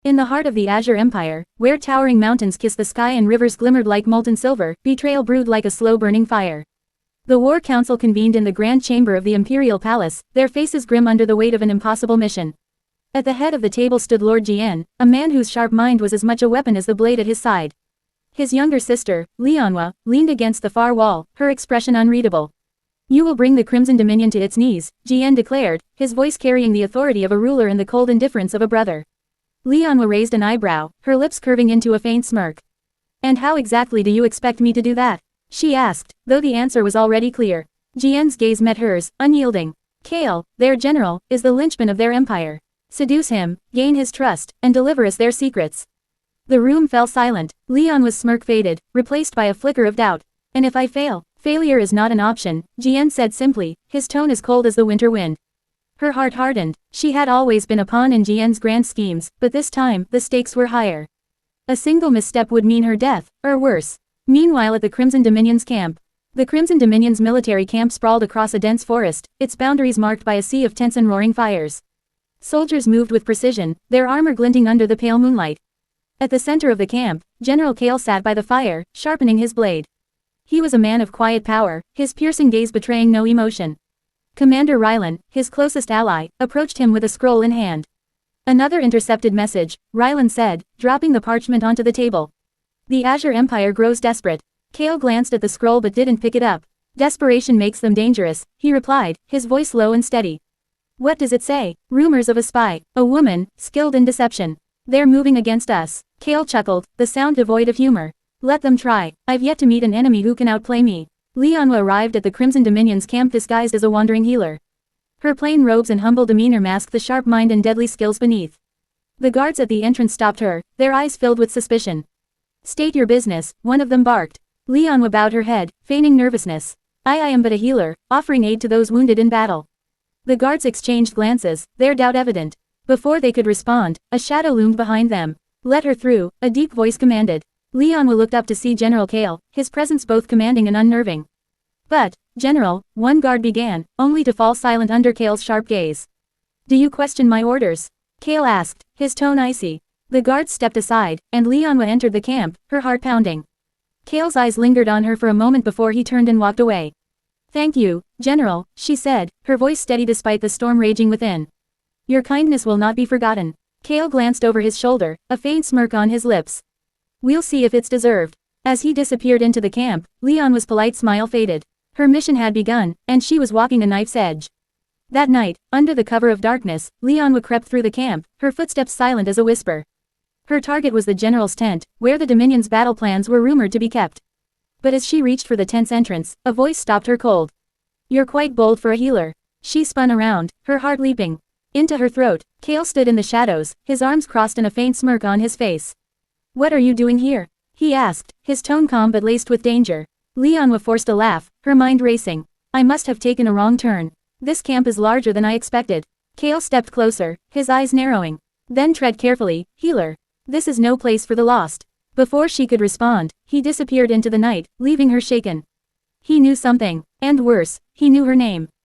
In the heart of the Azure Empire, where towering mountains kiss the sky and rivers glimmered like molten silver, betrayal brewed like a slow-burning fire. The War Council convened in the Grand Chamber of the Imperial Palace, their faces grim under the weight of an impossible mission. At the head of the table stood Lord Jian, a man whose sharp mind was as much a weapon as the blade at his side. His younger sister, Lianhua, leaned against the far wall, her expression unreadable. "You will bring the Crimson Dominion to its knees," Jian declared, his voice carrying the authority of a ruler and the cold indifference of a brother. Lianhua raised an eyebrow, her lips curving into a faint smirk. "And how exactly do you expect me to do that?" she asked, though the answer was already clear. Jian's gaze met hers, unyielding. "Kale, their general, is the linchpin of their empire. Seduce him, gain his trust, and deliver us their secrets." The room fell silent. Lianhua's smirk faded, replaced by a flicker of doubt. "And if I fail?" "Failure is not an option," Jian said simply, his tone as cold as the winter wind. Her heart hardened. She had always been a pawn in Jian's grand schemes, but this time, the stakes were higher. A single misstep would mean her death, or worse. Meanwhile at the Crimson Dominion's camp. The Crimson Dominion's military camp sprawled across a dense forest, its boundaries marked by a sea of tense and roaring fires. Soldiers moved with precision, their armor glinting under the pale moonlight. At the center of the camp, General Kale sat by the fire, sharpening his blade. He was a man of quiet power, his piercing gaze betraying no emotion. Commander Rylan, his closest ally, approached him with a scroll in hand. "Another intercepted message," Rylan said, dropping the parchment onto the table. "The Azure Empire grows desperate." Kale glanced at the scroll but didn't pick it up. "Desperation makes them dangerous," he replied, his voice low and steady. "What does it say?" "Rumors of a spy, a woman, skilled in deception. They're moving against us." Kale chuckled, the sound devoid of humor. "Let them try. I've yet to meet an enemy who can outplay me." Lianhua arrived at the Crimson Dominion's camp disguised as a wandering healer. Her plain robes and humble demeanor masked the sharp mind and deadly skills beneath. The guards at the entrance stopped her, their eyes filled with suspicion. "State your business," one of them barked. Lianhua bowed her head, feigning nervousness. I am but a healer, offering aid to those wounded in battle." The guards exchanged glances, their doubt evident. Before they could respond, a shadow loomed behind them. "Let her through," a deep voice commanded. Lianhua looked up to see General Kale, his presence both commanding and unnerving. "But, General," one guard began, only to fall silent under Kale's sharp gaze. "Do you question my orders?" Kale asked, his tone icy. The guards stepped aside, and Lianhua entered the camp, her heart pounding. Kale's eyes lingered on her for a moment before he turned and walked away. "Thank you, General," she said, her voice steady despite the storm raging within. "Your kindness will not be forgotten." Kale glanced over his shoulder, a faint smirk on his lips. "We'll see if it's deserved." As he disappeared into the camp, Lianhua's polite smile faded. Her mission had begun, and she was walking a knife's edge. That night, under the cover of darkness, Lianhua crept through the camp, her footsteps silent as a whisper. Her target was the general's tent, where the Dominion's battle plans were rumored to be kept. But as she reached for the tent's entrance, a voice stopped her cold. "You're quite bold for a healer." She spun around, her heart leaping. Into her throat, Kale stood in the shadows, his arms crossed and a faint smirk on his face. "What are you doing here?" he asked, his tone calm but laced with danger. Lianhua forced a laugh, her mind racing. "I must have taken a wrong turn. This camp is larger than I expected." Kale stepped closer, his eyes narrowing. "Then tread carefully, healer. This is no place for the lost." Before she could respond, he disappeared into the night, leaving her shaken. He knew something, and worse, he knew her name.